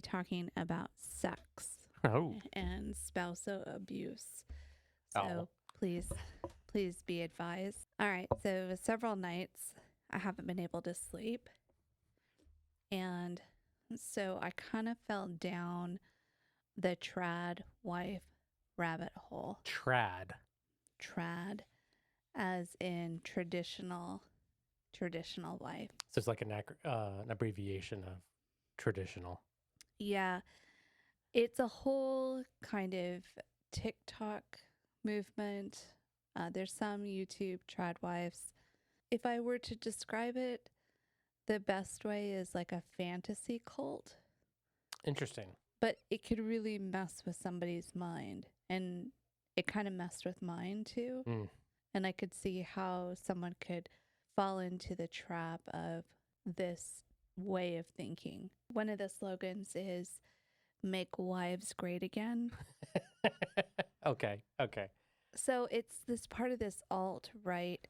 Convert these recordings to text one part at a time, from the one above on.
talking about sex Oh. and spousal abuse. Oh. So please be advised. All right. So several nights I haven't been able to sleep. And so I kind of fell down the Tradwife rabbit hole. Trad. Trad, as in traditional wife. So it's like an abbreviation of traditional. Yeah. It's a whole kind of TikTok movement. There's some YouTube Tradwives. If I were to describe it, the best way is like a fantasy cult. Interesting. But it could really mess with somebody's mind. And it kind of messed with mine too. Mm. And I could see how someone could fall into the trap of this way of thinking. One of the slogans is "Make wives great again." Okay. So it's this part of this alt-right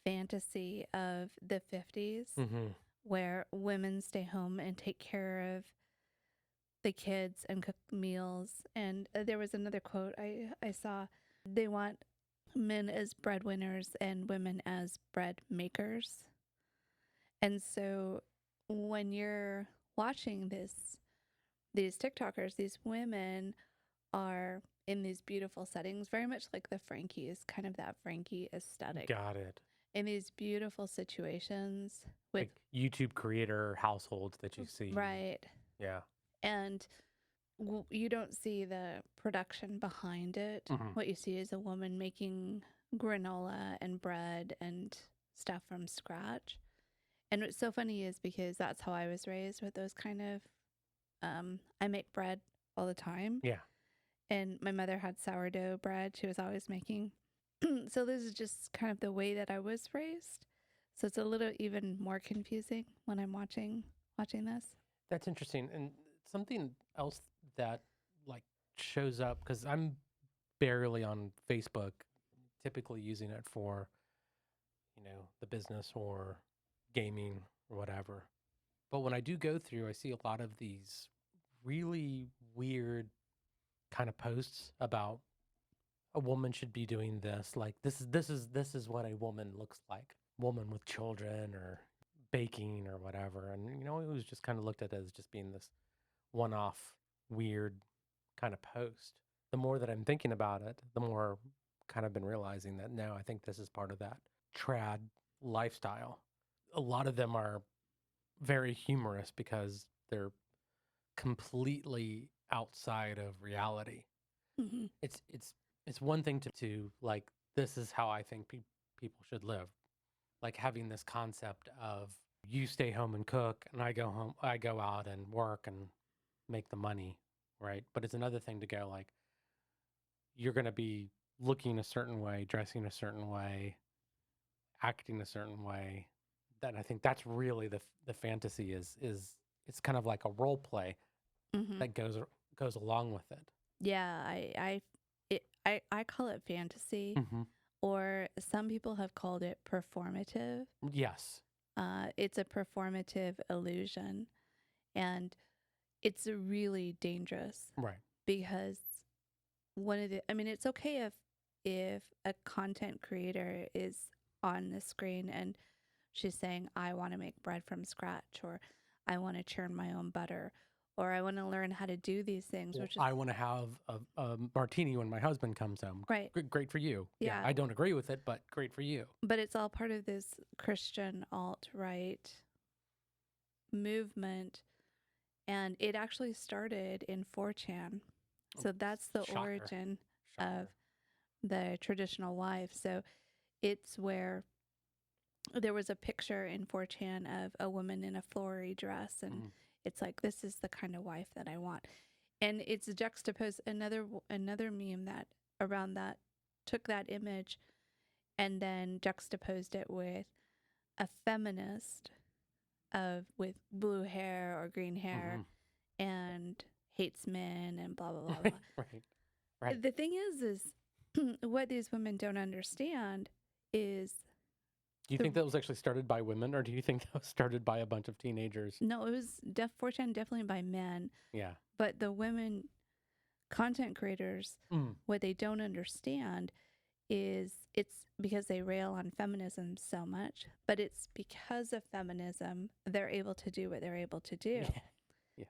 fantasy of the 50s Mm-hmm. where women stay home and take care of the kids and cook meals. And there was another quote I saw. They want men as breadwinners and women as bread makers. And so when you're watching these TikTokers, these women are in these beautiful settings, very much like the Frankies, kind of that Frankie aesthetic. Got it. In these beautiful situations with Like YouTube creator households that you see. right. Yeah. And you don't see the production behind it. Mm-hmm. What you see is a woman making granola and bread and stuff from scratch. And what's so funny is because that's how I was raised with those kind of, I make bread all the time. Yeah. And my mother had sourdough bread she was always making. So this is just kind of the way that I was raised. So it's a little even more confusing when I'm watching this. That's interesting. And something else that like shows up, because I'm barely on Facebook, typically using it for, the business or gaming or whatever. But when I do go through, I see a lot of these really weird kind of posts about a woman should be doing this. Like this is what a woman looks like. Woman with children or baking or whatever. And it was just kind of looked at as just being this one-off weird kind of post. The more that I'm thinking about it, the more kind of been realizing that no, I think this is part of that trad lifestyle. A lot of them are very humorous because they're completely outside of reality. Mm-hmm. It's one thing to like, this is how I think people should live. Like having this concept of you stay home and cook and I go out and work and make the money, right? But it's another thing to go like, you're going to be looking a certain way, dressing a certain way, acting a certain way. That I think that's really the fantasy is it's kind of like a role play Mm-hmm. that goes along with it. Yeah, I call it fantasy, Mm-hmm. or some people have called it performative. Yes. It's a performative illusion, and it's really dangerous, Right. because it's okay if a content creator is on the screen and she's saying, I want to make bread from scratch, or I want to churn my own butter, or I want to learn how to do these things, which is I want to have a martini when my husband comes home. right. Great for you. Yeah. I don't agree with it, but great for you. But it's all part of this Christian alt-right movement. And it actually started in 4chan. So that's the Shocker. origin of the traditional wife. So it's where there was a picture in 4chan of a woman in a flowery dress. And it's like, this is the kind of wife that I want. And it's juxtaposed another meme that around that took that image and then juxtaposed it with a feminist with blue hair or green hair and hates men and blah, blah, blah, blah. Right. The thing is what these women don't understand is Do you The, think that was actually started by women, or do you think that was started by a bunch of teenagers? no, it was 4chan definitely by men, Yeah. but the women content creators, Mm. what they don't understand is it's because they rail on feminism so much, but it's because of feminism they're able to do what they're able to do. Yeah. Yes.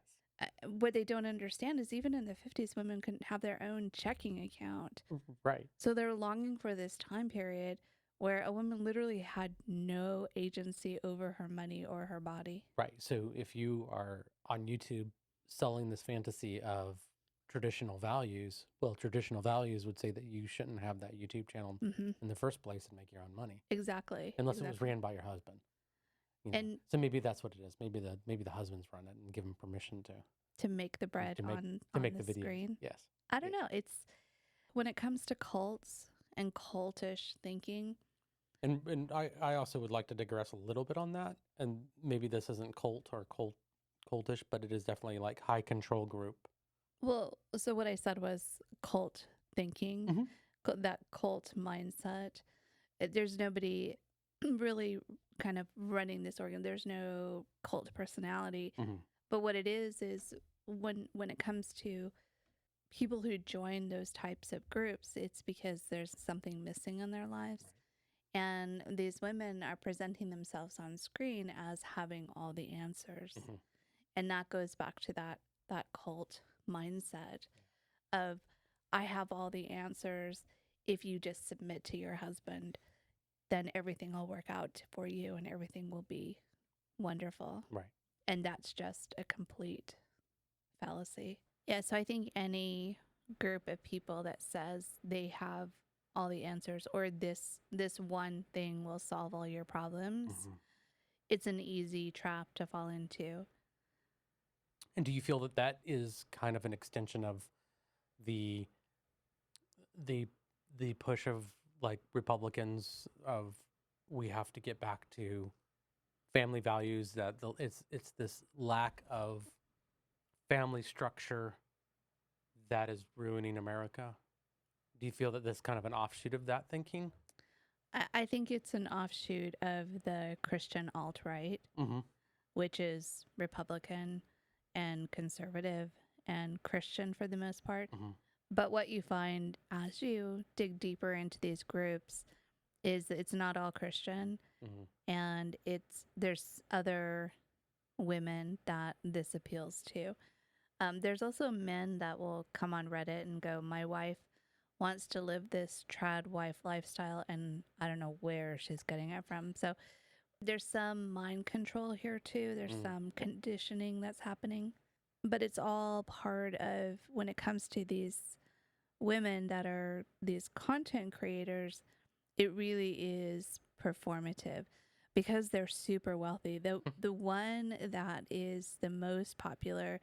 What they don't understand is even in the 50s, women couldn't have their own checking account. Right. So they're longing for this time period where a woman literally had no agency over her money or her body. Right. So if you are on YouTube selling this fantasy of traditional values, well, traditional values would say that you shouldn't have that YouTube channel Mm-hmm. in the first place and make your own money, Exactly. unless it was Exactly. ran by your husband. And So maybe that's what it is. Maybe the husbands run it and give them permission to make the bread to make on the the videos. screen. Yes. I don't know. It's when it comes to cults and cultish thinking. And I also would like to digress a little bit on that. And maybe this isn't cult or cultish, but it is definitely like high control group. Well, so what I said was cult thinking, Mm-hmm. that cult mindset. There's nobody really kind of running this organ. There's no cult personality. Mm-hmm. But what it is when it comes to people who join those types of groups, it's because there's something missing in their lives. Right. And these women are presenting themselves on screen as having all the answers. Mm-hmm. And that goes back to that cult mindset of I have all the answers. If you just submit to your husband, then everything will work out for you and everything will be wonderful. Right. And that's just a complete fallacy. Yeah, so I think any group of people that says they have all the answers or this one thing will solve all your problems, Mm-hmm. it's an easy trap to fall into. And do you feel that that is kind of an extension of the the the push of like Republicans of we have to get back to family values, that it's this lack of family structure that is ruining America? Do you feel that this kind of an offshoot of that thinking? I think it's an offshoot of the Christian alt-right, Mm-hmm. which is Republican and conservative and Christian for the most part. Mm-hmm. But what you find as you dig deeper into these groups is that it's not all Christian, Mm-hmm. and there's other women that this appeals to. There's also men that will come on Reddit and go, my wife wants to live this Tradwife lifestyle, and I don't know where she's getting it from. So there's some mind control here too. There's some conditioning that's happening, but it's all part of when it comes to these women that are these content creators, it really is performative because they're super wealthy. The one that is the most popular,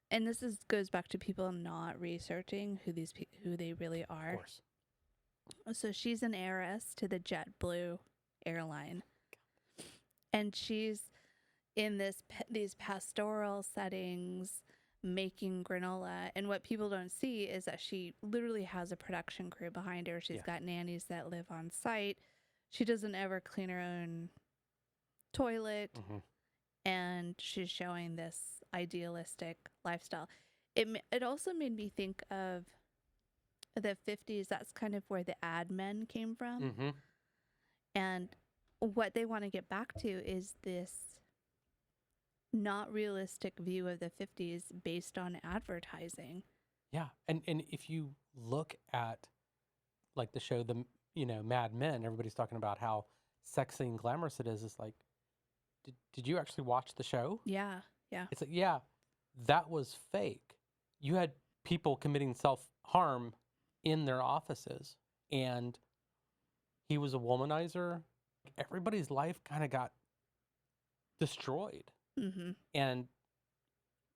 and goes back to people not researching who they really Of are. course. So she's an heiress to the JetBlue airline, and she's in these pastoral settings making granola. And what people don't see is that she literally has a production crew behind her. She's got nannies that live on site. She doesn't ever clean her own toilet. Mm-hmm. And she's showing this idealistic lifestyle. It also made me think of the 50s. That's kind of where the ad men came from. Mm-hmm. And what they want to get back to is this not realistic view of the 50s based on advertising. Yeah, and if you look at like the show, Mad Men, everybody's talking about how sexy and glamorous it is. It's like, did you actually watch the show? Yeah, yeah. It's like, yeah, that was fake. You had people committing self-harm in their offices, and he was a womanizer. Everybody's life kind of got destroyed. Mm-hmm. And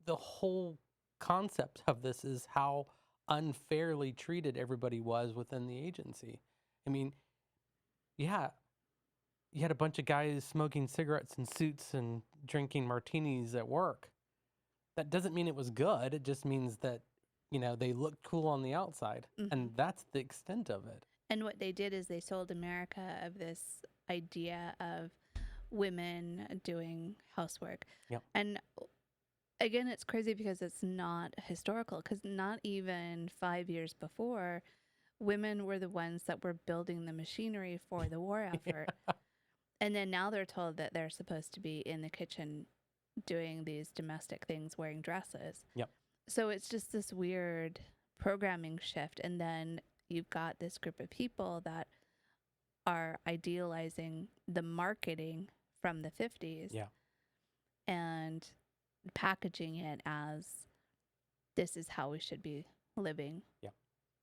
the whole concept of this is how unfairly treated everybody was within the agency. I mean, yeah, you had a bunch of guys smoking cigarettes in suits and drinking martinis at work. That doesn't mean it was good. It just means that, they looked cool on the outside. Mm-hmm. And that's the extent of it. And what they did is they sold America of this idea of women doing housework. Yep. And again, it's crazy because it's not historical, because not even 5 years before, women were the ones that were building the machinery for the war effort. And then now they're told that they're supposed to be in the kitchen doing these domestic things, wearing dresses. Yep. So it's just this weird programming shift. And then you've got this group of people that are idealizing the marketing from the 50s Yeah. and packaging it as this is how we should be living. Yeah.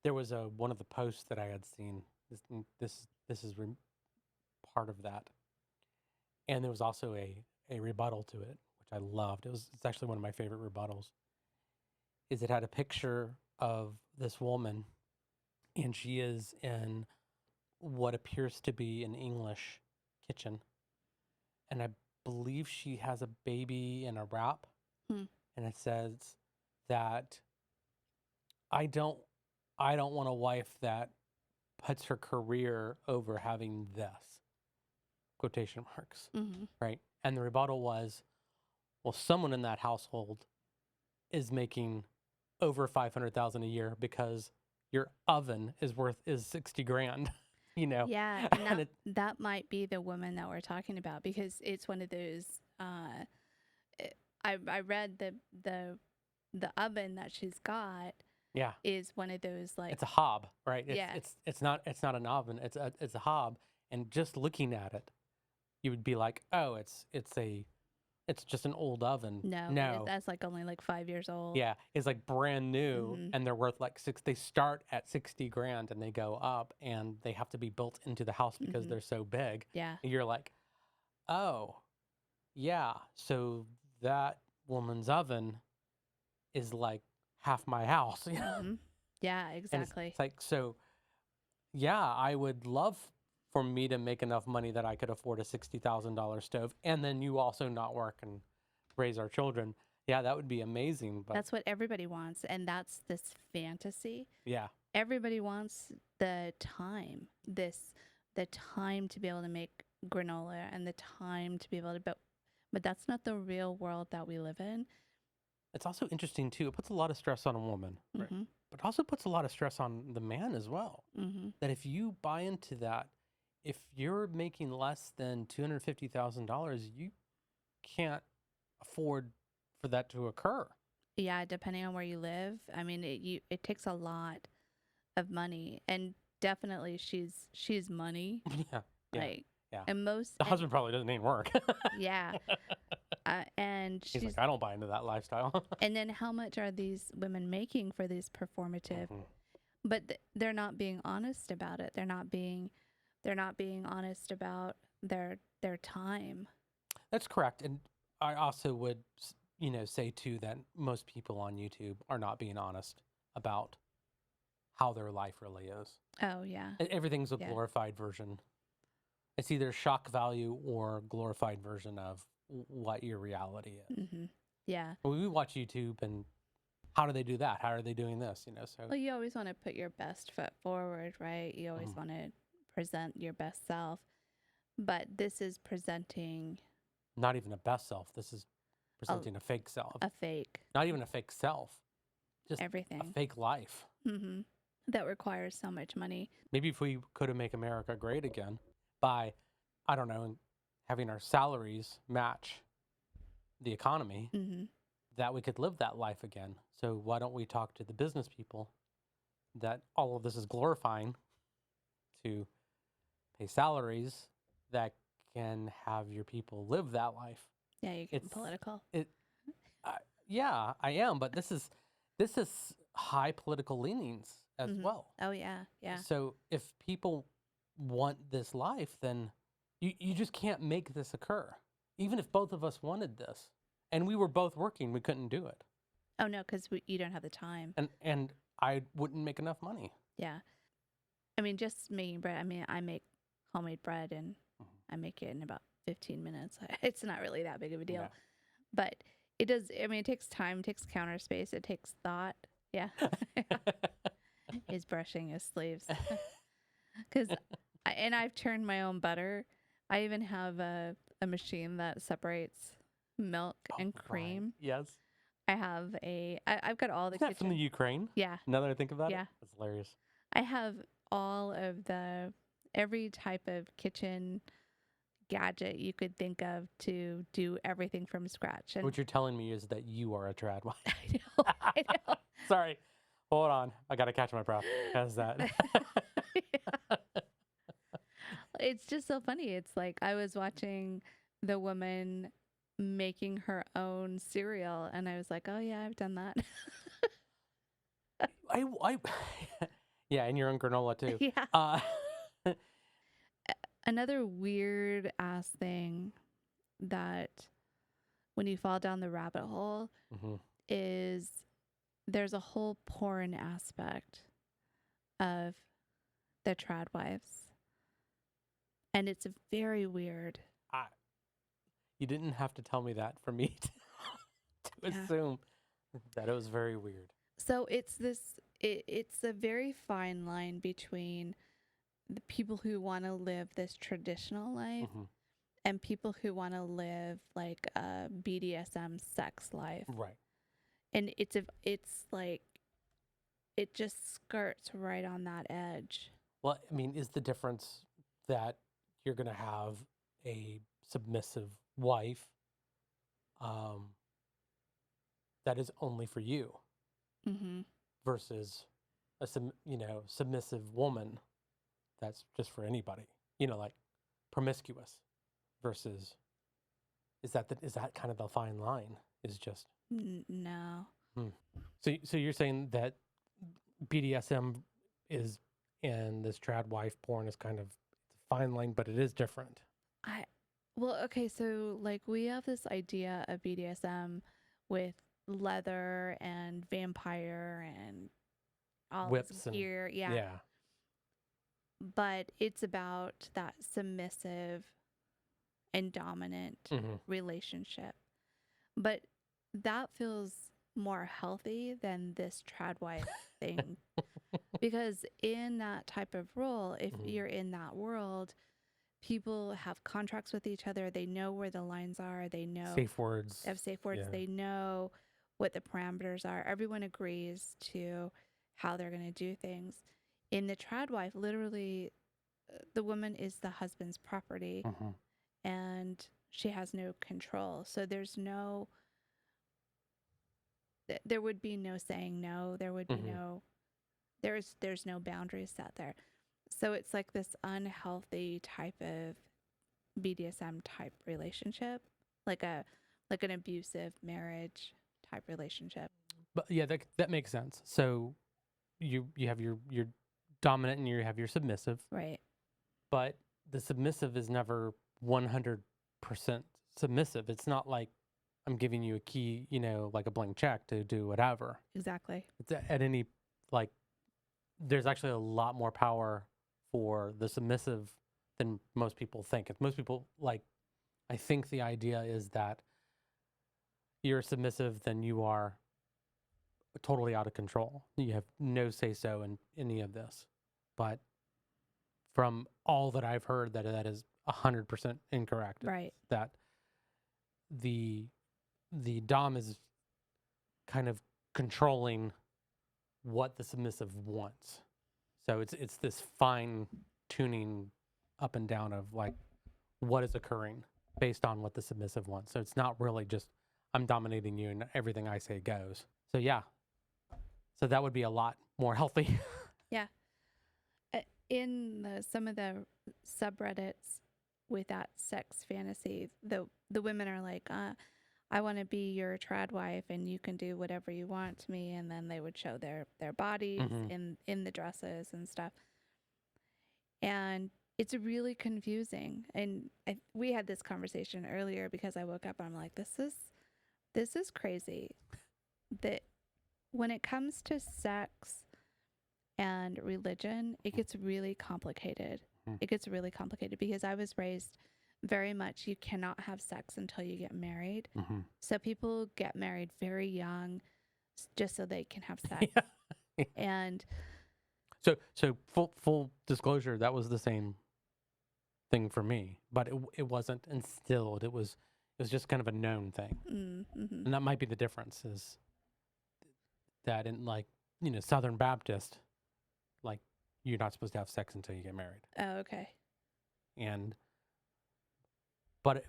There was one of the posts that I had seen. This is part of that, and there was also a rebuttal to it, which I loved. It's actually one of my favorite rebuttals. Is it had a picture of this woman, and she is in what appears to be an English kitchen, and I believe she has a baby in a wrap, and it says that I don't want a wife that puts her career over having this, quotation marks, right? And the rebuttal was, well, someone in that household is making over $500,000 a year because your oven is 60 grand, you know? Yeah, and that might be the woman that we're talking about, because it's one of those. I read the oven that she's got. Yeah, is one of those, like, it's a hob, right? Yeah. It's not an oven. It's a hob, and just looking at it, you would be like, oh, it's just an old oven. No, that's like only like 5 years old. Yeah, it's like brand new, and they're worth like they start at 60 grand and they go up, and they have to be built into the house because they're so big. Yeah. And you're like, oh, yeah. So that woman's oven is like half my house. Yeah, And exactly. it's like, so yeah, I would love for me to make enough money that I could afford a $60,000 stove, and then you also not work and raise our children. Yeah, that would be amazing. But That's what everybody wants, and that's this fantasy. yeah, Everybody wants the time, the time to be able to make granola, and the time to be able to, but that's not the real world that we live in. it's also interesting too. It puts a lot of stress on a woman, right? But also puts a lot of stress on the man as well. That if you buy into that, if you're making less than $250,000, you can't afford for that to occur. Yeah, depending on where you live. I mean, it takes a lot of money, and definitely she's money. Yeah. Like, yeah. and The husband probably doesn't even work. Yeah. And he's like, I don't buy into that lifestyle. And then how much are these women making for these performative? But they're not being honest about it. They're not being honest about their time. That's correct. And I also would, say too that most people on YouTube are not being honest about how their life really is. Oh, yeah. Everything's a glorified version. It's either shock value or glorified version of what your reality is. Yeah. We watch YouTube, and how do they do that? How are they doing this? So. Well, you always want to put your best foot forward, right? You always want to present your best self. But this is presenting... Not even a best self. This is presenting a fake self. A fake. Not even a fake self. Just everything. A fake life. That requires so much money. Maybe if we could have make America great again by, I don't know, having our salaries match the economy, that we could live that life again. So why don't we talk to the business people that all of this is glorifying to pay salaries that can have your people live that life? Yeah, you're getting political. Yeah, I am, but this is high political leanings as well. Oh, yeah, yeah. So if people want this life, then you just can't make this occur. Even if both of us wanted this, and we were both working, we couldn't do it. Oh, no, because you don't have the time. And I wouldn't make enough money. Yeah. I mean, just making bread. I mean, I make homemade bread, and I make it in about 15 minutes. It's not really that big of a deal. Yeah. But it does, I mean, it takes time, it takes counter space, it takes thought. Yeah. He's brushing his sleeves. Because, and I've churned my own butter. I even have a machine that separates milk and Right. cream. Yes. I've got all the Isn't that from the kitchen. Ukraine? Yeah, Now that I think about it, yeah. that's hilarious. I have all of every type of kitchen gadget you could think of to do everything from scratch. And What you're telling me is that you are a Tradwife. I know. Sorry. Hold on. I got to catch my breath. How's that? It's just so funny. It's like I was watching the woman making her own cereal, and I was like, oh, yeah, I've done that. I yeah, and your own granola too. Yeah. Uh, Another weird ass thing that when you fall down the rabbit hole mhm. is there's a whole porn aspect of the Tradwives. And it's very weird. You didn't have to tell me that for me to Yeah. assume that it was very weird. So it's a very fine line between the people who want to live this traditional life Mhm. and people who want to live like a BDSM sex life. Right. And it's like it just skirts right on that edge. Well, I mean, is the difference that you're going to have a submissive wife that is only for you Mm-hmm. versus a submissive woman that's just for anybody? Like promiscuous versus is that kind of the fine line? Is just No. So you're saying that BDSM is and this trad wife porn is kind of a fine line, but it is different. Well, okay, so like we have this idea of BDSM with leather and vampire and all Whips this and gear, yeah. yeah. But it's about that submissive and dominant Mhm. relationship. But that feels more healthy than this Tradwife thing. Because in that type of role, if Mhm. you're in that world, people have contracts with each other. They know where the lines are. They know Safe words. have safe words. Yeah. They know what the parameters are. Everyone agrees to how they're going to do things. In the Tradwife, literally, the woman is the husband's property Mhm. and she has no control. So there would be no saying no. There would be Mhm. there's no boundaries set there. So it's like this unhealthy type of BDSM type relationship, like an abusive marriage type relationship. But yeah, that makes sense. So you have your dominant and you have your submissive, Right. but the submissive is never 100% submissive. It's not like I'm giving you a key, like a blank check to do whatever. Exactly. It's at any, like, there's actually a lot more power for the submissive than most people think. Most people, like, I think the idea is that you're submissive, then you are totally out of control. You have no say so in any of this. But from all that I've heard, that is 100% incorrect. Right. That the dom is kind of controlling what the submissive wants. So it's this fine tuning up and down of like what is occurring based on what the submissive wants. So it's not really just I'm dominating you and everything I say goes. So yeah. So that would be a lot more healthy. Yeah. In some of the subreddits with that sex fantasy, the women are like, I want to be your trad wife and you can do whatever you want to me, and then they would show their bodies in the dresses and stuff. And it's really confusing. And we had this conversation earlier because I woke up and I'm like, this is crazy. That when it comes to sex and religion, it gets really complicated. It gets really complicated because I was raised very much you cannot have sex until you get married. So people get married very young just so they can have sex. Yeah. And So full disclosure, that was the same thing for me, but it wasn't instilled. It was just kind of a known thing, Mm-hmm. and that might be the difference. Is that in like Southern Baptist, like you're not supposed to have sex until you get married, Oh, okay. and but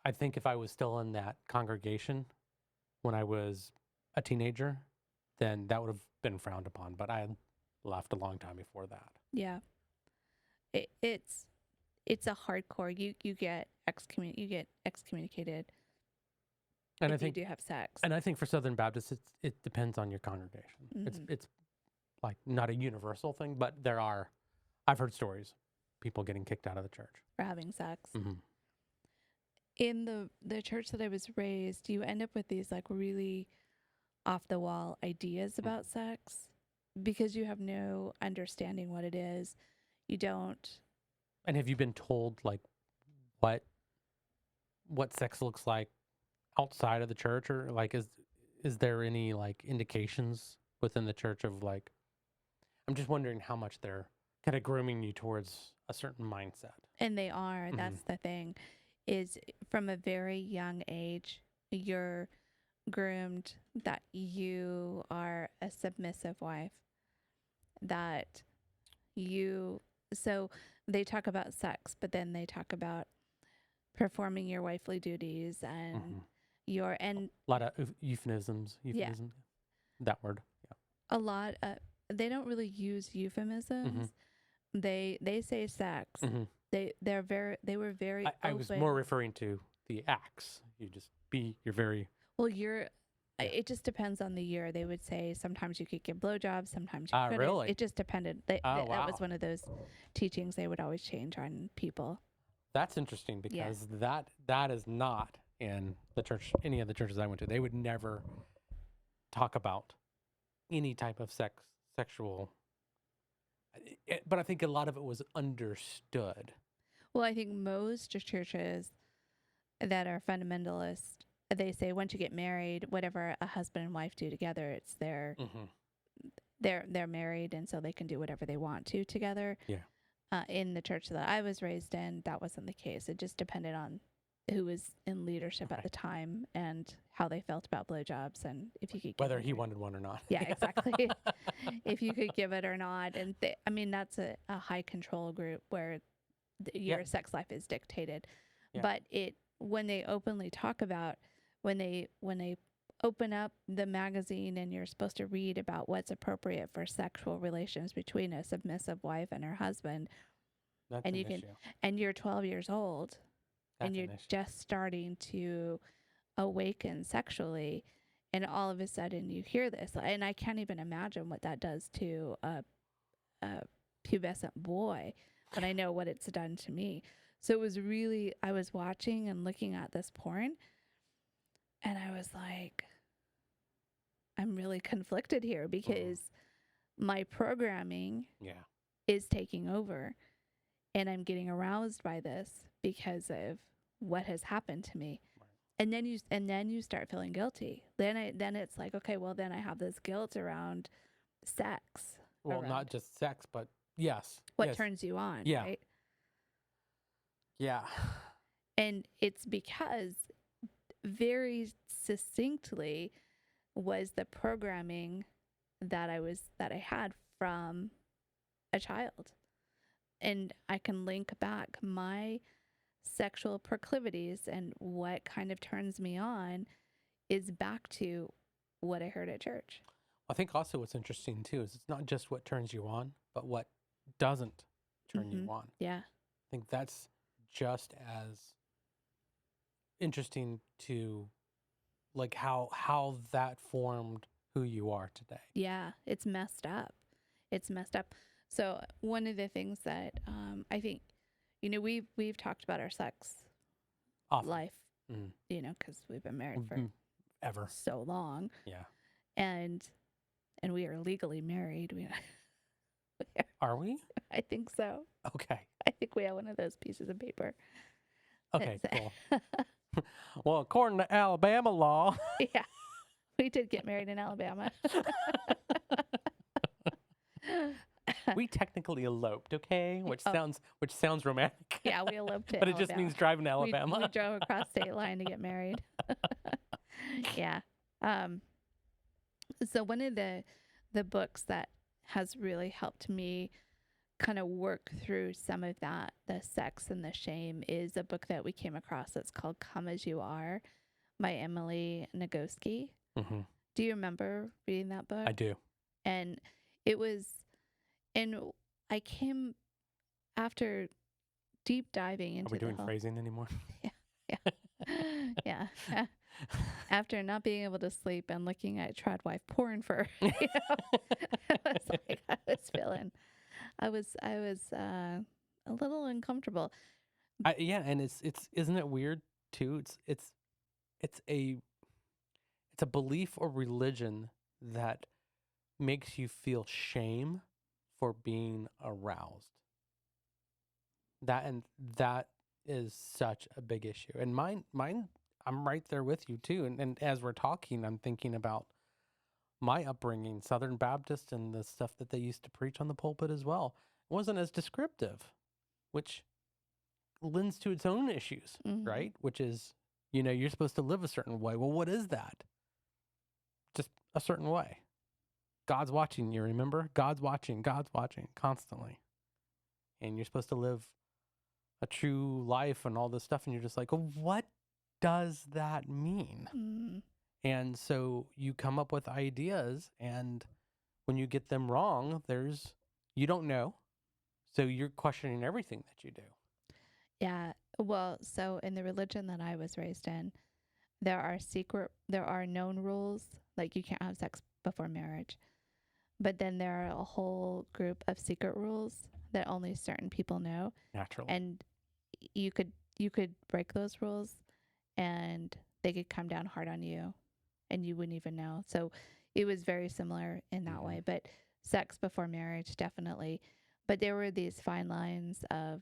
I think if I was still in that congregation when I was a teenager, then that would have been frowned upon. But I left a long time before that. Yeah. It's a hardcore. You get excommunicated And I if you think do have sex. And I think for Southern Baptists, it depends on your congregation. Mm-hmm. It's like not a universal thing, but I've heard stories, people getting kicked out of the church. For having sex. Mm-hmm. In the church that I was raised, you end up with these like really off the wall ideas about sex because you have no understanding what it is. You don't. And have you been told like what sex looks like outside of the church, or like is there any like indications within the church of like, I'm just wondering how much they're kind of grooming you towards a certain mindset. And they are. That's the thing, is from a very young age, you're groomed that you are a submissive wife, that so they talk about sex, but then they talk about performing your wifely duties and a lot of euphemisms. Yeah. That word. A lot they don't really use euphemisms. They say sex. They were very I was more referring to the acts. You're very well. It just depends on the year. They would say sometimes you could get blowjobs, sometimes you couldn't. Really? It just depended. That was one of those teachings they would always change on people. That's interesting because that is not in the church. Any of the churches I went to, they would never talk about any type of sexual. But I think a lot of it was understood. Well, I think most churches that are fundamentalist, they say once you get married, whatever a husband and wife do together, it's they're married, and so they can do whatever they want to together. Yeah. In the church that I was raised in, that wasn't the case. It just depended on who was in leadership at the time and how they felt about blowjobs and if you could whether he wanted one or not. Yeah, exactly. If you could give it or not. And that's a high control group where your sex life is dictated. Yeah. But when they openly talk about, when they open up the magazine and you're supposed to read about what's appropriate for sexual relations between a submissive wife and her husband, that's and an issue. And you're 12 years old, that's and you're just starting to awaken sexually, and all of a sudden you hear this, and I can't even imagine what that does to a pubescent boy, but I know what it's done to me. So it was really, I was watching and looking at this porn, and I was like, I'm really conflicted here because my programming is taking over, and I'm getting aroused by this because of what has happened to me. Right. And then you start feeling guilty. Then it's like, okay, well then I have this guilt around sex. Well, not just sex, but yes. What turns you on, right? Yeah. And it's because very succinctly was the programming that I had from a child. And I can link back my sexual proclivities and what kind of turns me on is back to what I heard at church. I think also what's interesting too is it's not just what turns you on, but what doesn't turn you on. Yeah. I think that's just as interesting to like how that formed who you are today. Yeah, it's messed up. It's messed up. So one of the things that I think, we've talked about our sex life, because we've been married for ever so long. Yeah. And we are legally married. Are we? I think so. Okay. I think we have one of those pieces of paper. Okay, cool. Well, according to Alabama law. Yeah. We did get married in Alabama. We technically eloped, okay? Which Oh, sounds romantic. yeah, we eloped to But it just means Alabama. driving to We Alabama. drove across state line to get married. Yeah. Um, so one of the books that has really helped me kind of work through some of that, the sex and the shame, is a book that we came across that's called Come As You Are by Emily Nagoski. Hmm. Do you remember reading that book? I do. And it was, and I came after deep diving Are into we the doing whole, phrasing anymore? yeah, yeah, yeah. After not being able to sleep and looking at Tradwife porn for, I was like, I was a little uncomfortable. Yeah, and it's isn't it weird too? It's a it's a belief or religion that makes you feel shame for being aroused. That is such a big issue. And mine I'm right there with you too. And as we're talking, I'm thinking about my upbringing, Southern Baptist, and the stuff that they used to preach on the pulpit as well. It wasn't as descriptive, which lends to its own issues, Hmm. right? Which is, you're supposed to live a certain way. Well, what is that? Just a certain way. God's watching you, remember? God's watching constantly. And you're supposed to live a true life and all this stuff. And you're just like, well, what does that mean? Mm. And so you come up with ideas, and when you get them wrong, you don't know. So you're questioning everything that you do. Yeah. Well, so in the religion that I was raised in, there are known rules, like you can't have sex before marriage. But then there are a whole group of secret rules that only certain people know. Naturally. And you could break those rules and they could come down hard on you and you wouldn't even know. So it was very similar in that way. But sex before marriage, definitely. But there were these fine lines of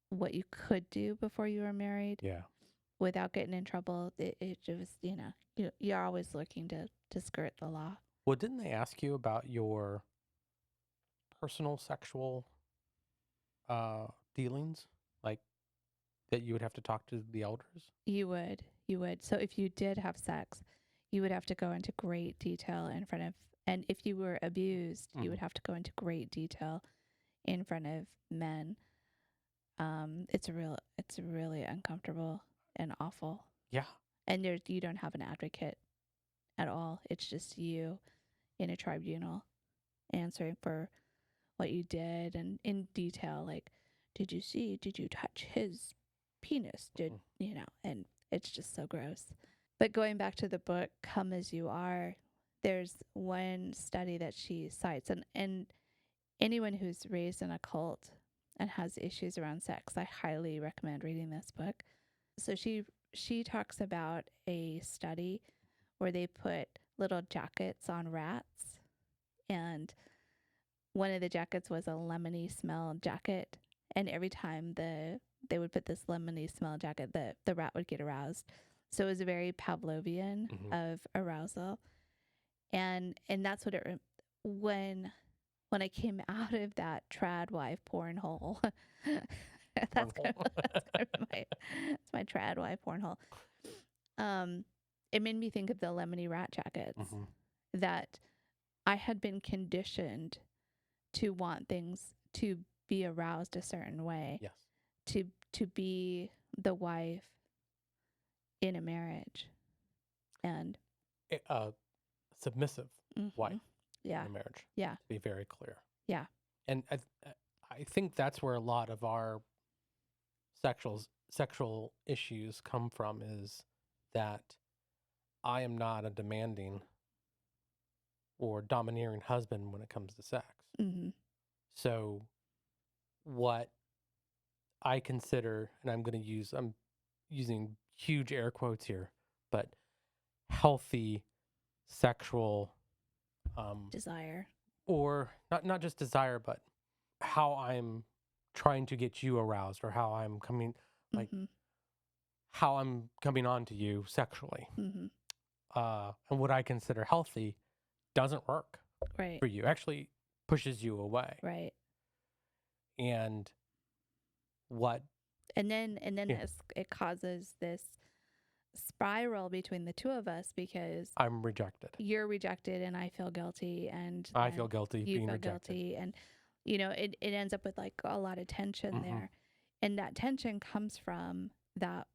what you could do before you were married Yeah. without getting in trouble. It just, you're always looking to skirt the law. Well, didn't they ask you about your personal sexual dealings? Like that you would have to talk to the elders? You would. So if you did have sex, you would have to go into great detail in front of, and if you were abused, you would have to go into great detail in front of men. It's really uncomfortable and awful. Yeah. And you don't have an advocate at all. It's just you in a tribunal answering for what you did and in detail, like, did you touch his penis? And it's just so gross. But going back to the book, Come As You Are, there's one study that she cites, and anyone who's raised in a cult and has issues around sex, I highly recommend reading this book. So she talks about a study where they put little jackets on rats, and one of the jackets was a lemony smell jacket, and every time they would put this lemony smell jacket, the rat would get aroused. So it was very Pavlovian of arousal, and that's what when I came out of that Tradwife porn hole. That's kind of my Tradwife porn hole. It made me think of the lemony rat jackets that I had been conditioned to want things to be aroused a certain way. Yes. To be the wife in a marriage, and Submissive wife yeah, in a marriage. yeah, To be very clear. yeah, And I think that's where a lot of our sexual issues come from, is that I am not a demanding or domineering husband when it comes to sex. So what I consider, and I'm using huge air quotes here, but healthy sexual desire, or not just desire, but how I'm trying to get you aroused, or how I'm coming, like how I'm coming on to you sexually. And what I consider healthy doesn't work right? for you. Actually, pushes you away. Right. And what? And then Yeah. it causes this spiral between the two of us because I'm rejected. you're rejected and I feel guilty, and I feel guilty you being feel rejected. guilty, and it ends up with like a lot of tension there. And that tension comes from that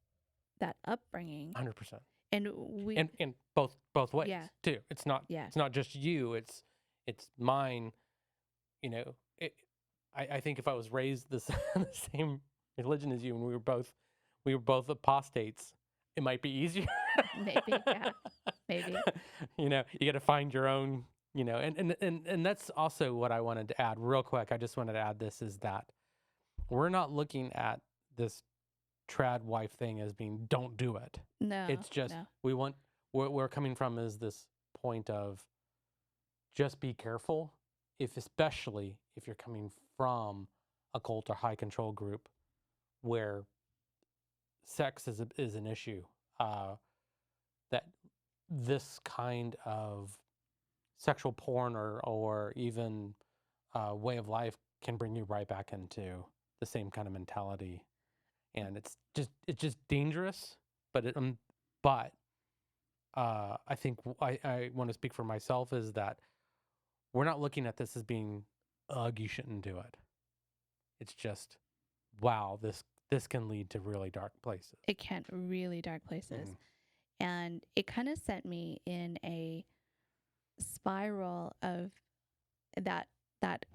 upbringing. 100%. And And both ways Yeah. too. It's not just you. It's mine. I think if I was raised the same religion as you, and we were both apostates, it might be easier. Maybe, yeah, maybe. You got to find your own. And that's also what I wanted to add real quick. I just wanted to add this is that we're not looking at this Tradwife thing as being don't do it. No, it's just no. we're coming from is this point of just be careful especially if you're coming from a cult or high control group where sex is an issue, that this kind of sexual porn or even way of life can bring you right back into the same kind of mentality. And it's just dangerous, but I think I want to speak for myself is that we're not looking at this as being, ugh, you shouldn't do it. It's just, wow, this can lead to really dark places. It can, really dark places. And it kind of sent me in a spiral of that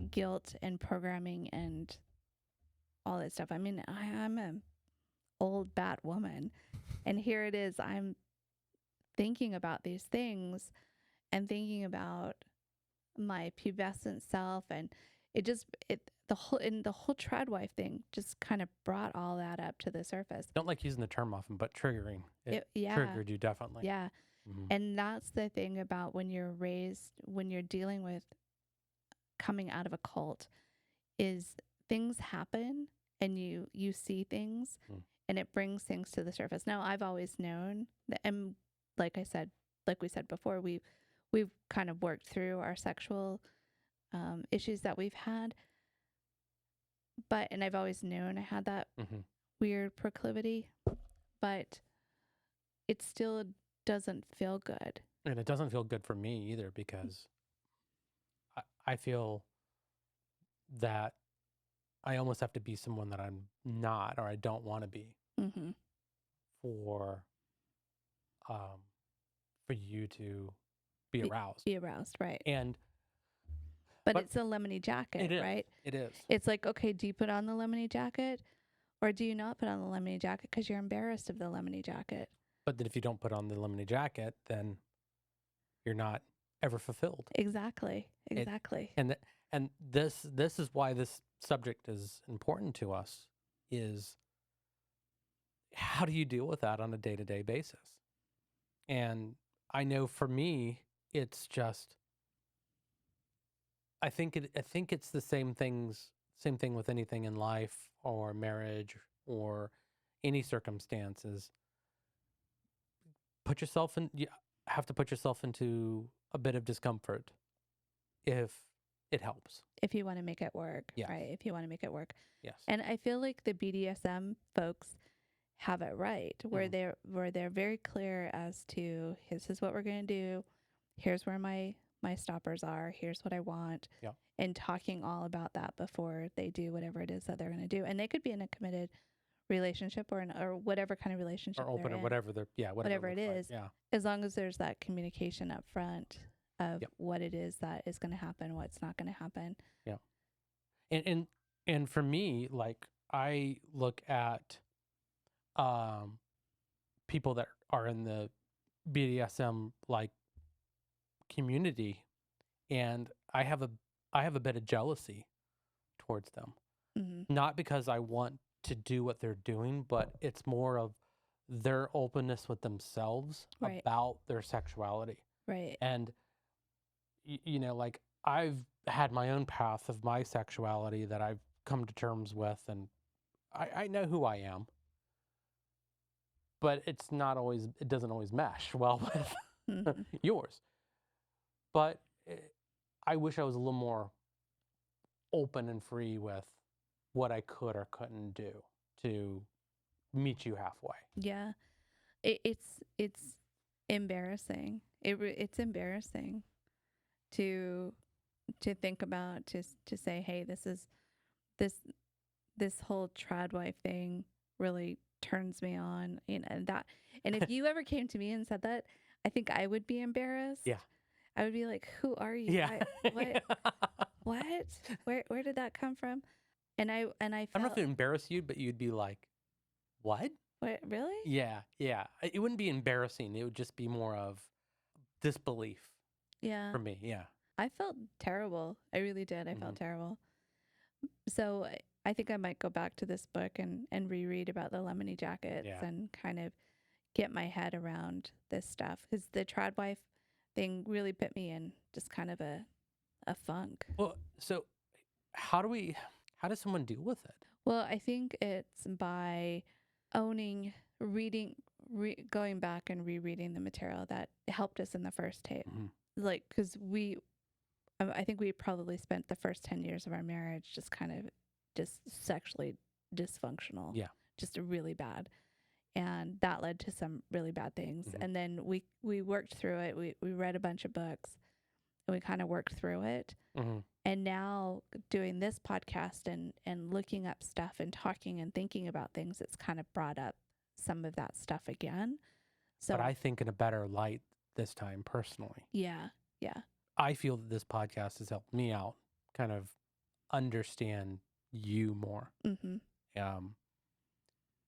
guilt and programming and all that stuff. I mean, I'm an old bat woman, and here it is. I'm thinking about these things and thinking about my pubescent self, and the whole Tradwife thing just kind of brought all that up to the surface. Don't like using the term often, but triggering. It triggered you definitely. Yeah. And that's the thing about when you're dealing with coming out of a cult, is things happen and you see things and it brings things to the surface. Now, I've always known that, and like we said before, we've kind of worked through our sexual issues that we've had. And I've always known I had that weird proclivity, but it still doesn't feel good. And it doesn't feel good for me either, because I feel that I almost have to be someone that I'm not, or I don't want to be, for you to be aroused. Be aroused, right? But it's a lemony jacket, right? It is. It's like, okay, do you put on the lemony jacket, or do you not put on the lemony jacket because you're embarrassed of the lemony jacket? But then if you don't put on the lemony jacket, then you're not ever fulfilled. Exactly. And this is why this subject is important to us, is how do you deal with that on a day-to-day basis? And I know for me, it's just, I think it's the same thing with anything in life or marriage or any circumstances. You have to put yourself into a bit of discomfort if it helps. If you want to make it work, yes. Right? If you want to make it work. Yes. And I feel like the BDSM folks have it right, where they're very clear as to, this is what we're going to do. Here's where my stoppers are. Here's what I want. Yeah. And talking all about that before they do whatever it is that they're going to do. And they could be in a committed relationship or whatever kind of relationship, or open, or whatever whatever it is. Like. As long as there's that communication up front of what it is that is going to happen, what's not going to happen. Yeah. And for me, like, I look at people that are in the BDSM like community, and I have a bit of jealousy towards them. Not because I want to do what they're doing, but it's more of their openness with themselves about their sexuality. Right. And like, I've had my own path of my sexuality that I've come to terms with, and I know who I am. But it doesn't always mesh well with yours. But I wish I was a little more open and free with what I could or couldn't do to meet you halfway. Yeah. It's embarrassing. It's embarrassing to think about, to say, hey, this this whole Tradwife thing really turns me on, and if you ever came to me and said that, I think I would be embarrassed. Yeah. I would be like, who are you? Yeah. What? Where did that come from? And I I don't know if felt, it embarrassed you, but you'd be like, what? what, really? Yeah. It wouldn't be embarrassing. It would just be more of disbelief Yeah. for me. Yeah. I felt terrible. I really did. I felt terrible. So I think I might go back to this book and reread about the Lemony Jackets and kind of get my head around this stuff, because the Tradwife thing really put me in just kind of a funk. Well, so how does someone deal with it? Well, I think it's by owning, reading, going back and rereading the material that helped us in the first tape. Like, because I think we probably spent the first 10 years of our marriage just kind of just sexually dysfunctional. Yeah. Just really bad. And that led to some really bad things. And then we worked through it. We read a bunch of books and we kind of worked through it. And now doing this podcast and looking up stuff and talking and thinking about things, it's kind of brought up some of that stuff again. So, but I think in a better light this time personally. Yeah. I feel that this podcast has helped me out, kind of understand you more.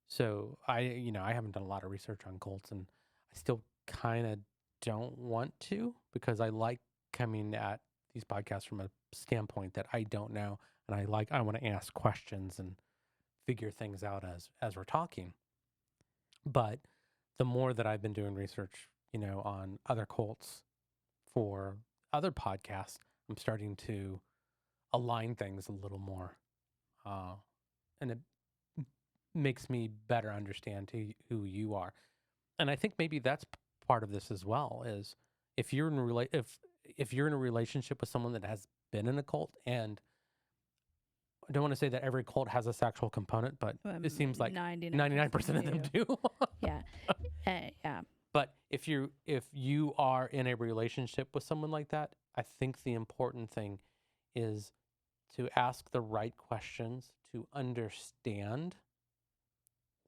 So I haven't done a lot of research on cults, and I still kind of don't want to, because I like coming at these podcasts from a standpoint that I don't know, and I want to ask questions and figure things out as we're talking. But the more that I've been doing research, on other cults for other podcasts, I'm starting to align things a little more, and it makes me better understand who you are. And I think maybe that's part of this as well, is if you're in if you're in a relationship with someone that has been in a cult, and I don't want to say that every cult has a sexual component, but it seems like 99% of them do. Yeah. Yeah. But if you are in a relationship with someone like that, I think the important thing is to ask the right questions, to understand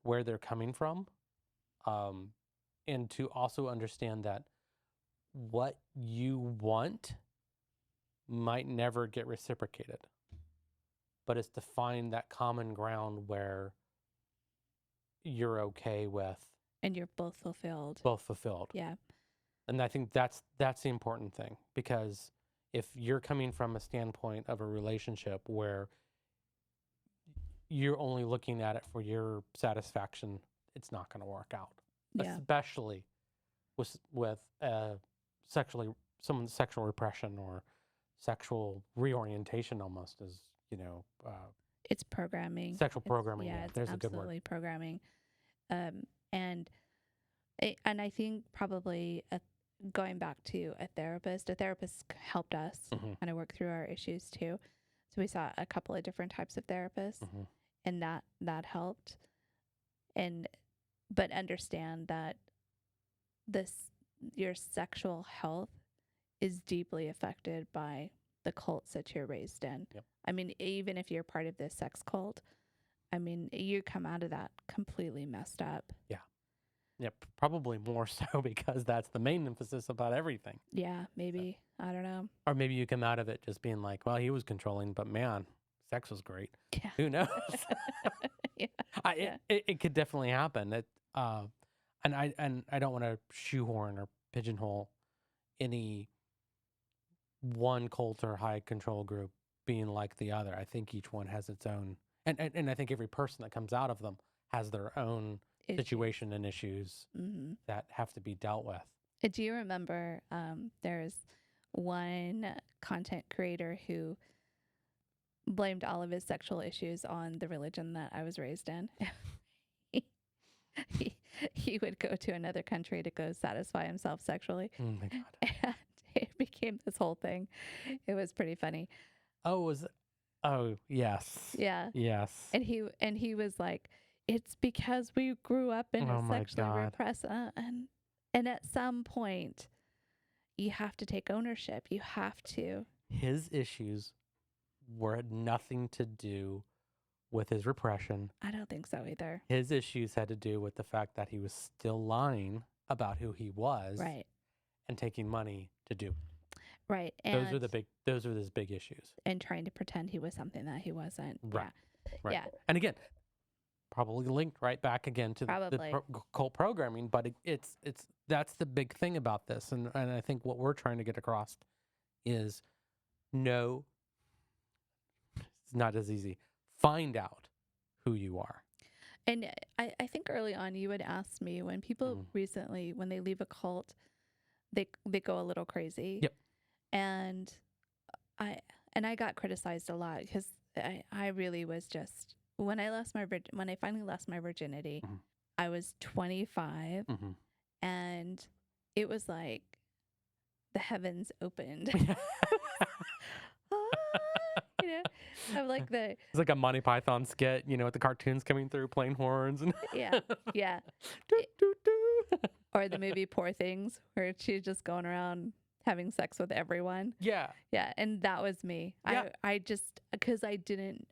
where they're coming from, and to also understand that what you want might never get reciprocated. But it's to find that common ground where you're okay with. And you're both fulfilled. Yeah. And I think that's the important thing, because if you're coming from a standpoint of a relationship where you're only looking at it for your satisfaction, it's not going to work out. Yeah. Especially with someone's sexual repression or sexual reorientation, almost as it's programming. Sexual programming. Yeah, it's there's a good absolutely word. Programming. And I think probably going back to a therapist helped us kind of work through our issues too. So we saw a couple of different types of therapists, and that helped. But understand that your sexual health is deeply affected by the cults that you're raised in. Yep. I mean, even if you're part of this sex cult, I mean, you come out of that completely messed up. Yeah. Yep. Probably more so, because that's the main emphasis about everything. Yeah, maybe. So, I don't know. Or maybe you come out of it just being like, well, he was controlling, but man, sex was great. Yeah. Who knows? Yeah. It could definitely happen. And I don't want to shoehorn or pigeonhole any one cult or high control group being like the other. I think each one has its own, and I think every person that comes out of them has their own situation and issues that have to be dealt with. Do you remember there's one content creator who blamed all of his sexual issues on the religion that I was raised in? he would go to another country to go satisfy himself sexually. Oh my God. And it became this whole thing. It was pretty funny. Oh, Oh, yes. Yeah. Yes. And he was like, it's because we grew up in Oh a my sexually God. repressed and at some point you have to take ownership. You have to. His issues were nothing to do with his repression. I don't think so either. His issues had to do with the fact that he was still lying about who he was Right. and taking money to do it. Right. Those are his big issues. And trying to pretend he was something that he wasn't. Right. Yeah. Right. Yeah. And again, probably linked right back again to Probably. cult programming, but it's that's the big thing about this, and I think what we're trying to get across is no, it's not as easy. Find out who you are. And I think early on you would ask me when people recently, when they leave a cult, they go a little crazy. Yep. And I got criticized a lot because I really was just, when I finally lost my virginity, I was 25 and it was like the heavens opened. You know, I'm like it's like a Monty Python skit, with the cartoons coming through playing horns and yeah. do, do, do. Or the movie Poor Things, where she's just going around having sex with everyone. Yeah. And that was me. Yeah. I just, because I didn't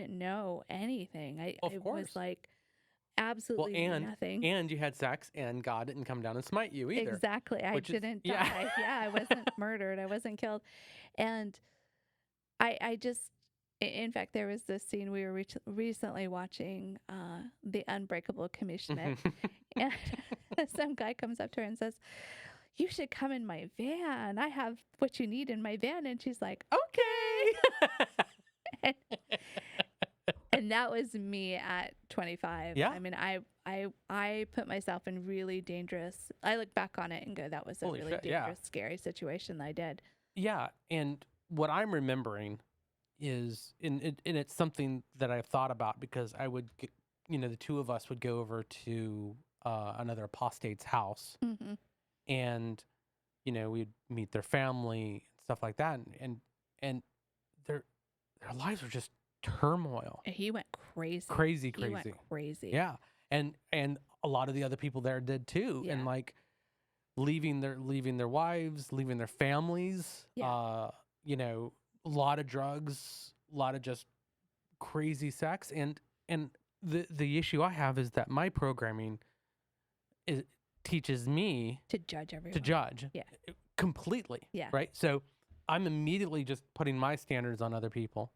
know anything. It was like absolutely nothing. And you had sex, and God didn't come down and smite you either. Exactly. I didn't die. Yeah, I wasn't murdered. I wasn't killed. And I just, in fact, there was this scene we were recently watching, The Unbreakable Kimmy Schmidt, and some guy comes up to her and says, "You should come in my van. I have what you need in my van." And she's like, "Okay." And that was me at 25. Yeah. I mean, I put myself in really dangerous. I look back on it and go, that was a really dangerous, scary situation that I did. Yeah, and what I'm remembering is, and it's something that I've thought about because I would, the two of us would go over to another apostate's house, and we'd meet their family and stuff like that, and their lives were just turmoil. He went crazy. Crazy. He went crazy. Yeah, and a lot of the other people there did too, and like leaving their wives, leaving their families. A lot of drugs, a lot of just crazy sex, and the issue I have is that my programming teaches me to judge everyone. Completely. Yeah. Right. So I'm immediately just putting my standards on other people,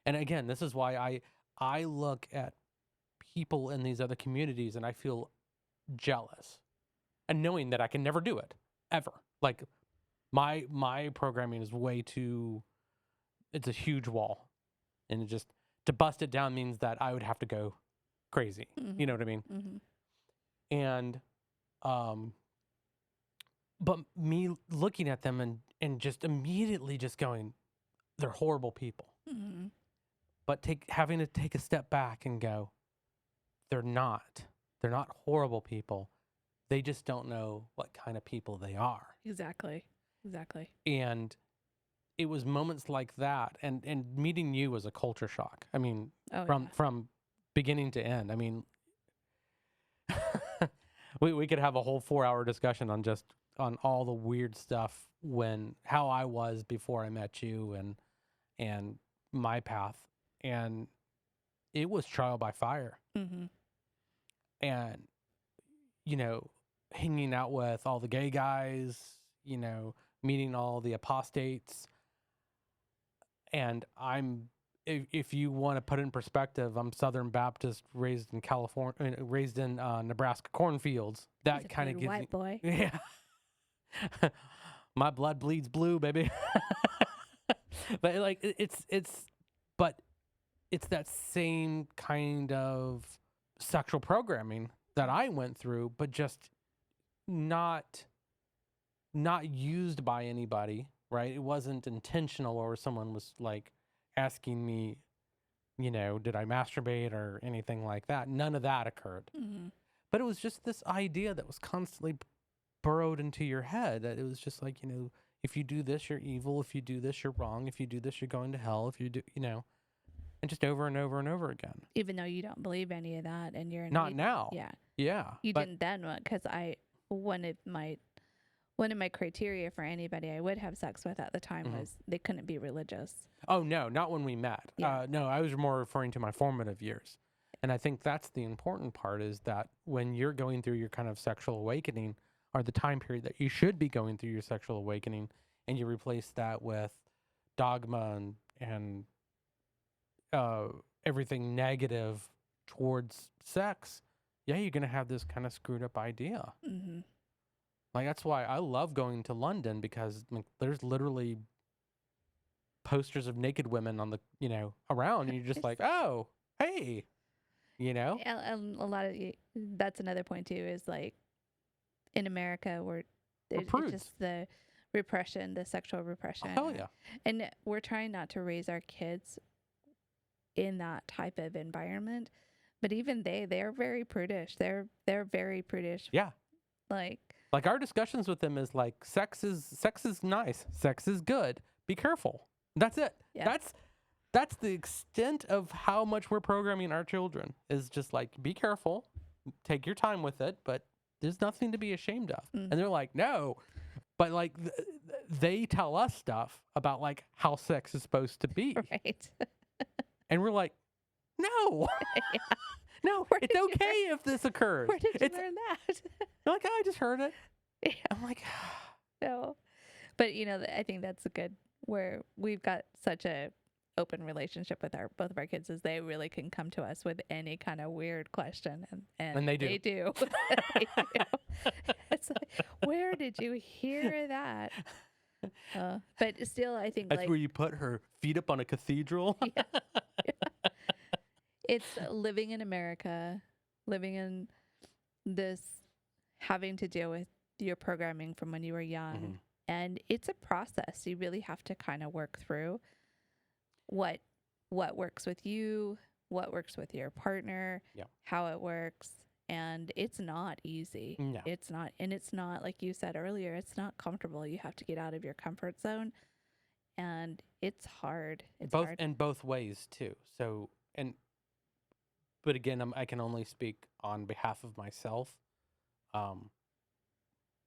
and again, this is why I look at people in these other communities and I feel jealous, and knowing that I can never do it ever. Like my programming is way too. It's a huge wall, and to bust it down means that I would have to go crazy. You know what I mean? And, but me looking at them and just immediately just going, they're horrible people. But having to take a step back and go, they're not horrible people. They just don't know what kind of people they are. Exactly. And it was moments like that, and meeting you was a culture shock. I mean, from beginning to end. I mean, we could have a whole 4-hour discussion on all the weird stuff how I was before I met you and my path, and it was trial by fire. And hanging out with all the gay guys, meeting all the apostates. And if you want to put it in perspective, I'm Southern Baptist, raised in California, raised in Nebraska cornfields. That kind of gives white boy. Yeah. My blood bleeds blue, baby. But like it's that same kind of sexual programming that I went through, but just not used by anybody. Right? It wasn't intentional, or someone was like asking me, did I masturbate or anything like that. None of that occurred. But it was just this idea that was constantly burrowed into your head, that it was just like, if you do this, you're evil. If you do this, you're wrong. If you do this, you're going to hell. If you do, and just over and over and over again. Even though you don't believe any of that, and you're Not now. yeah, Yeah. you but didn't then, because one of my criteria for anybody I would have sex with at the time was they couldn't be religious. Oh, no, not when we met. Yeah. No, I was more referring to my formative years. And I think that's the important part, is that when you're going through your kind of sexual awakening, or the time period that you should be going through your sexual awakening, and you replace that with dogma and everything negative towards sex, yeah, you're going to have this kind of screwed up idea. Mm-hmm. Like, that's why I love going to London, because like, there's literally posters of naked women on the, around, and you're just like, oh, hey, And a lot of that's another point too, is like in America we're it's prudes. just the repression, the sexual repression. Oh, hell yeah. And we're trying not to raise our kids in that type of environment, but even they're very prudish. They're very prudish. Yeah. Like our discussions with them is like, sex is nice, sex is good, be careful. That's it. Yeah. That's the extent of how much we're programming our children, is just like, be careful, take your time with it, but there's nothing to be ashamed of. And they're like, no. But like they tell us stuff about like how sex is supposed to be. Right. And we're like, no. Yeah. No, it's okay if this occurs. Where did you learn that? They're like, oh, I just heard it. Yeah. I'm like, No. But I think that's a good, where we've got such a open relationship with both of our kids, is they really can come to us with any kind of weird question, and they do. They do. It's like, where did you hear that? But still, I think that's where you put her feet up on a cathedral. Yeah. It's living in America, living in this, having to deal with your programming from when you were young. And it's a process. You really have to kind of work through what works with you, what works with your partner, how it works. And it's not easy. No. It's not. And it's not, like you said earlier, it's not comfortable. You have to get out of your comfort zone. And it's hard. It's hard. And both ways too. So, but again, I can only speak on behalf of myself. I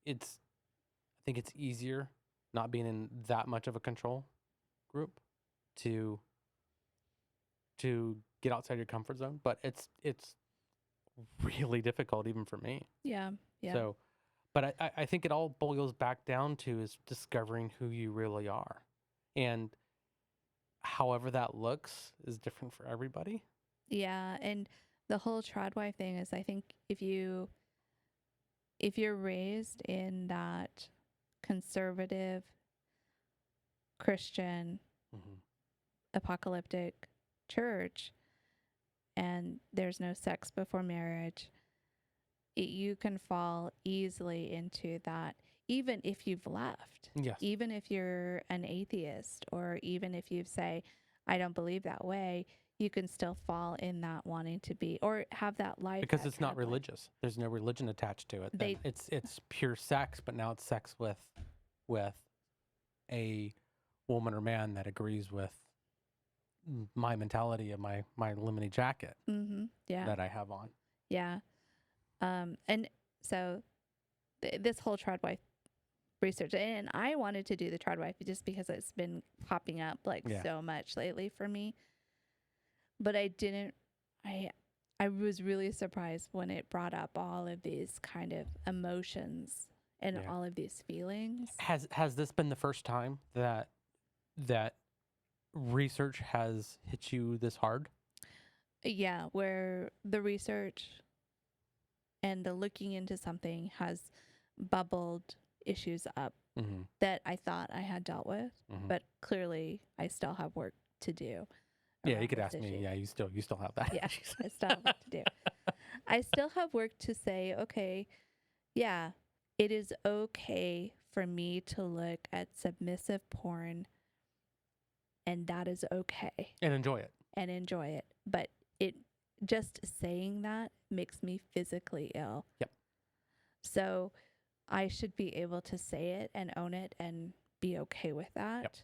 think it's easier not being in that much of a control group to get outside your comfort zone, but it's really difficult even for me. Yeah. So, but I think it all boils back down to is discovering who you really are, and however that looks is different for everybody. Yeah, and the whole Tradwife thing is, I think if you're raised in that conservative Christian apocalyptic church, and there's no sex before marriage, you can fall easily into that, even if you've left. Yes. Even if you're an atheist, or even if you say, I don't believe that way, you can still fall in that wanting to be, or have that life. Because it's not religious. There's no religion attached to it. It's pure sex, but now it's sex with a woman or man that agrees with my mentality of my lemony jacket that I have on. Yeah. And so this whole Tradwife research, and I wanted to do the Tradwife just because it's been popping up so much lately for me. But I didn't, I was really surprised when it brought up all of these kind of emotions and all of these feelings. Has this been the first time that research has hit you this hard? Yeah, where the research and the looking into something has bubbled issues up that I thought I had dealt with, but clearly I still have work to do. Yeah, you could ask me. Yeah, you still have that. Yeah, I still have work to do. I still have work to say, okay, yeah, it is okay for me to look at submissive porn, and that is okay. And enjoy it. But just saying that makes me physically ill. Yep. So I should be able to say it and own it and be okay with that. Yep.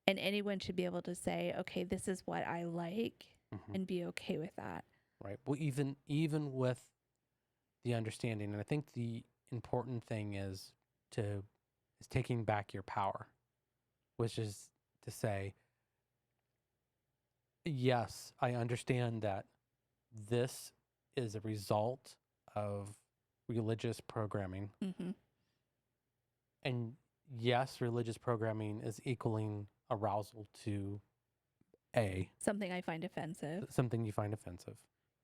And anyone should be able to say, okay, this is what I like, and be okay with that. Right. Well, even with the understanding, and I think the important thing is taking back your power, which is to say, yes, I understand that this is a result of religious programming. Mm-hmm. And yes, religious programming is equaling arousal to Something I find offensive. something you find offensive,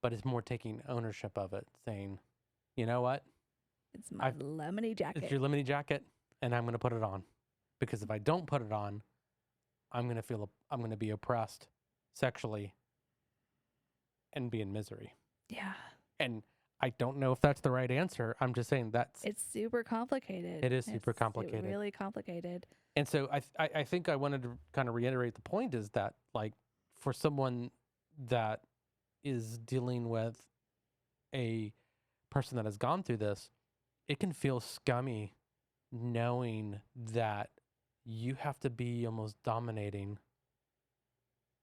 but it's more taking ownership of it, saying, you know what? It's my lemony jacket. It's your lemony jacket, and I'm going to put it on. Because if I don't put it on, I'm going to be oppressed sexually and be in misery. Yeah. And I don't know if that's the right answer. I'm just saying it's super complicated. It is super complicated. Really complicated. And so I think I wanted to kind of reiterate the point is that, like, for someone that is dealing with a person that has gone through this, it can feel scummy knowing that you have to be almost dominating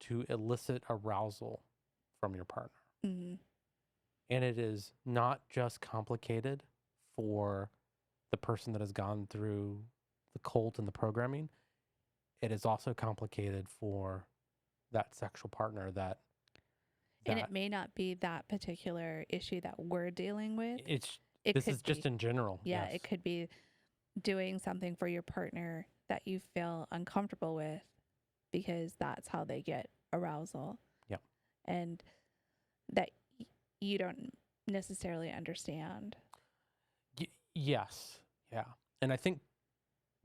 to elicit arousal from your partner. Mm-hmm. And it is not just complicated for the person that has gone through the cult and the programming. It is also complicated for that sexual partner that and it may not be that particular issue that we're dealing with. This is just in general. Yeah, yes. It could be doing something for your partner that you feel uncomfortable with because that's how they get arousal. Yep. And that you don't necessarily understand. Yes. Yeah. And I think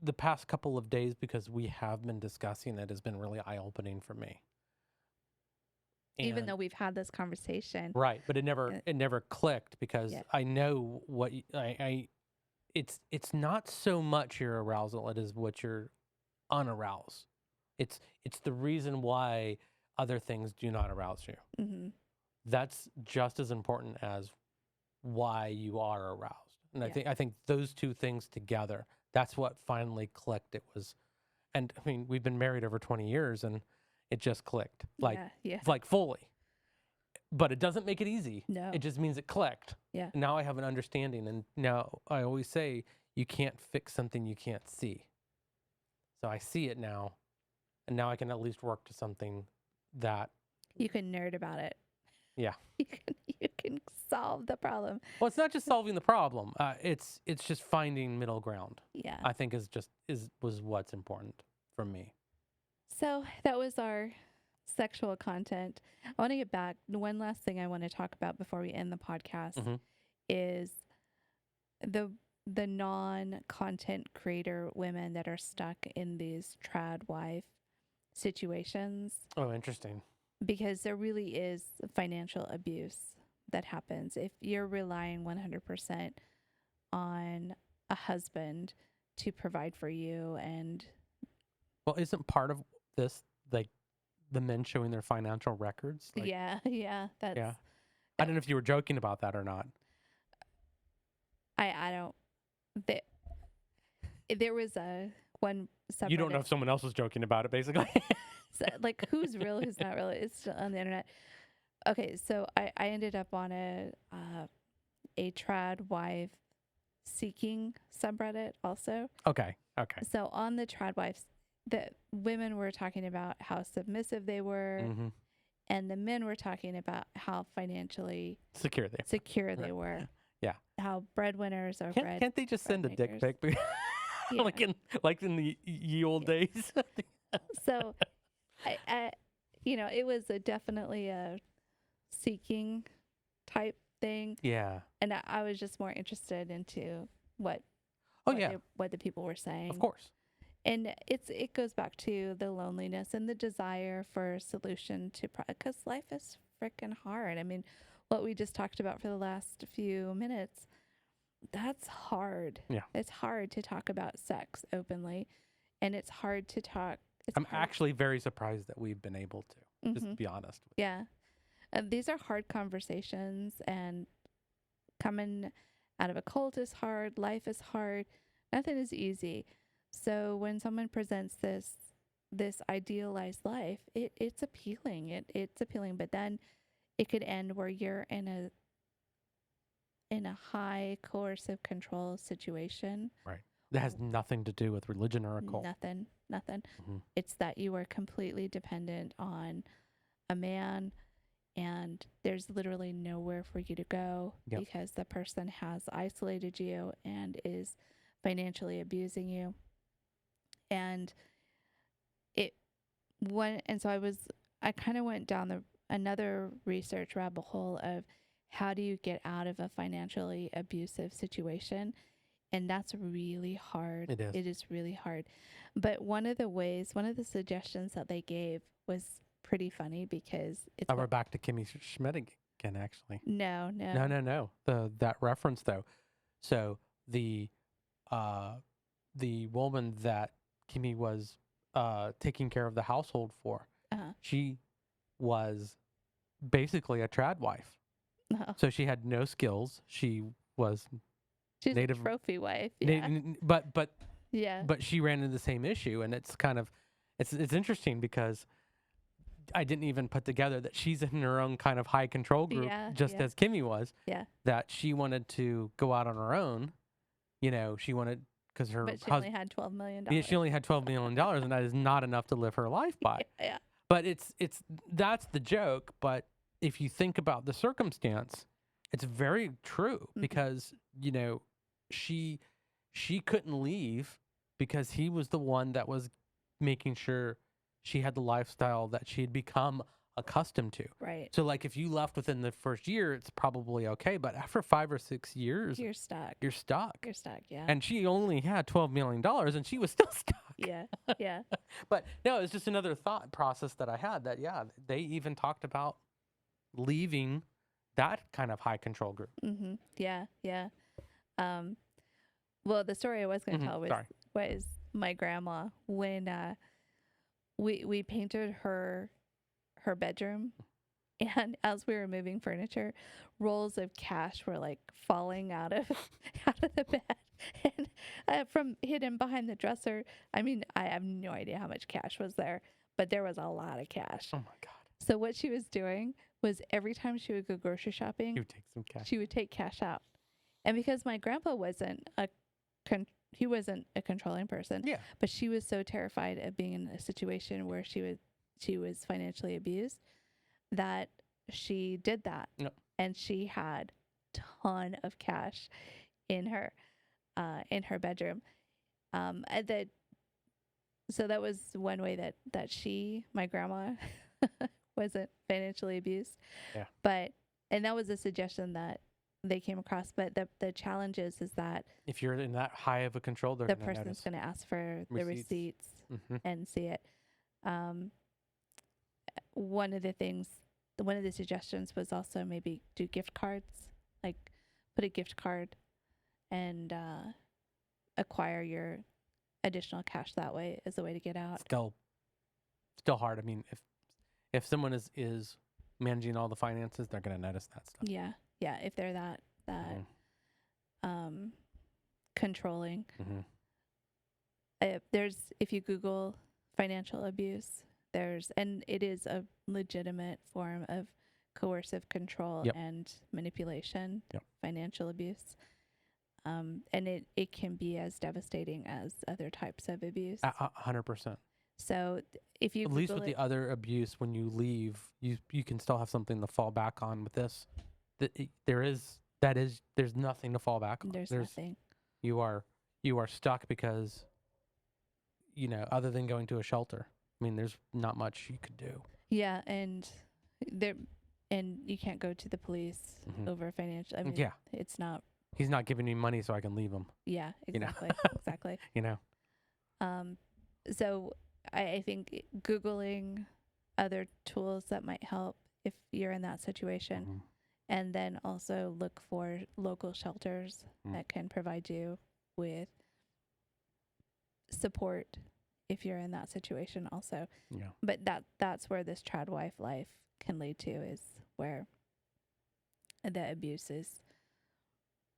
the past couple of days, because we have been discussing it, has been really eye-opening for me. Even though we've had this conversation. Right. But it never clicked because I know what it's not so much your arousal, it is what you're unaroused. It's the reason why other things do not arouse you. Mm-hmm. That's just as important as why you are aroused. And I think those two things together, that's what finally clicked. It was, and I mean, we've been married over 20 years and it just clicked. Like fully. But it doesn't make it easy. No. It just means it clicked. Yeah. And now I have an understanding. And now I always say you can't fix something you can't see. So I see it now. And now I can at least work to something that you can nerd about it. Yeah. You can solve the problem. Well, it's not just solving the problem. It's just finding middle ground. Yeah. I think was what's important for me. So that was our sexual content. I want to get back. One last thing I want to talk about before we end the podcast is the non-content creator women that are stuck in these Tradwife situations. Oh, interesting. Because there really is financial abuse that happens if you're relying 100% on a husband to provide for you. And well, isn't part of this like the men showing their financial records? Like, yeah. That's, yeah. I don't know if you were joking about that or not. I don't. There was one subreddit. You don't know if someone else was joking about it, basically. So, like, who's real, who's not real? It's still on the internet. Okay, so I ended up on a Tradwife seeking subreddit also. Okay. So on the Tradwives, the women were talking about how submissive they were, and the men were talking about how financially secure they were. Yeah. How breadwinners are Can't they just send a dick pic? like in the ye old days. So I it was definitely a seeking type thing. Yeah. And I was just more interested into what the people were saying. Of course. And it goes back to the loneliness and the desire for a solution to because life is freaking hard. I mean, what we just talked about for the last few minutes, that's hard. Yeah. It's hard to talk about sex openly, and it's hard to talk. I'm actually very surprised that we've been able to, just to be honest. Yeah. These are hard conversations, and coming out of a cult is hard. Life is hard. Nothing is easy. So when someone presents this this idealized life, it's appealing. It's appealing, but then it could end where you're in a high coercive control situation. Right. That has nothing to do with religion or a cult. Nothing. Mm-hmm. It's that you are completely dependent on a man, and there's literally nowhere for you to go Yep. because the person has isolated you and is financially abusing you. And I kind of went down another research rabbit hole of how do you get out of a financially abusive situation? And that's really hard. It is. It is really hard. But one of the suggestions that they gave was pretty funny because it's we're back to Kimmy Schmidt again, actually. No. That reference though. So the woman that Kimmy was taking care of the household for, she was basically a Tradwife. So she had no skills. She's native, a trophy wife. Yeah. But yeah. But she ran into the same issue, and it's kind of it's interesting because I didn't even put together that she's in her own kind of high control group, as Kimmy was. Yeah. That she wanted to go out on her own. She wanted because her but she only had $12 million. Yeah, she only had $12 million, and that is not enough to live her life by. Yeah. But that's the joke. But if you think about the circumstance, it's very true because she couldn't leave because he was the one that was making sure she had the lifestyle that she had become accustomed to. Right. So like if you left within the first year, it's probably okay. But after 5 or 6 years, you're stuck. You're stuck. Yeah. And she only had $12 million and she was still stuck. Yeah. Yeah. But no, it's just another thought process that I had that, they even talked about leaving that kind of high control group. Mm-hmm. Yeah. Yeah. Well, the story I was going to tell was my grandma when we painted her bedroom, and as we were moving furniture, rolls of cash were like falling out of the bed and from hidden behind the dresser. I mean, I have no idea how much cash was there, but there was a lot of cash. Oh my God. So what she was doing was every time she would go grocery shopping, she would take cash out. And because my grandpa wasn't a controlling person, but she was so terrified of being in a situation where she was financially abused that she did that. Yep. And she had a ton of cash in her bedroom. So that was one way that my grandma wasn't financially abused. Yeah. And that was a suggestion that they came across. But the challenge is that if you're in that high of a control, the person's going to ask for the receipts and see it. One of the suggestions was also maybe do gift cards, like put a gift card and acquire your additional cash that way as a way to get out. Still hard. I mean, if someone is managing all the finances, they're going to notice that stuff. Yeah. Yeah. If they're that controlling. If you Google financial abuse, and it is a legitimate form of coercive control and manipulation, financial abuse. And it can be as devastating as other types of abuse. 100%. So if you at least with the other abuse, when you leave, you can still have something to fall back on. With this, there's nothing to fall back on. There's nothing. You are stuck because, other than going to a shelter. I mean, there's not much you could do. Yeah, and you can't go to the police over financial. I mean, it's not. He's not giving me money so I can leave him. Yeah, exactly. Exactly. So I think Googling other tools that might help if you're in that situation, and then also look for local shelters that can provide you with support if you're in that situation also. Yeah. But that's where this Tradwife life can lead to, is where the abuse is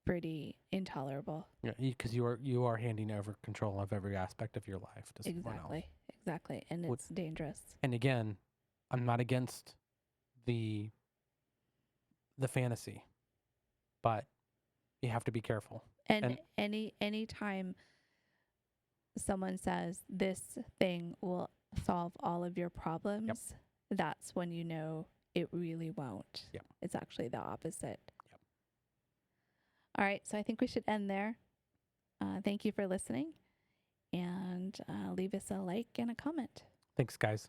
pretty intolerable. Yeah, because you are handing over control of every aspect of your life to someone else. Exactly. And Would- it's dangerous. And again, I'm not against the fantasy, but you have to be careful. And And any time someone says this thing will solve all of your problems, that's when you know it really won't. Yep. It's actually the opposite. Yep. All right. So I think we should end there. Thank you for listening, and leave us a like and a comment. Thanks, guys.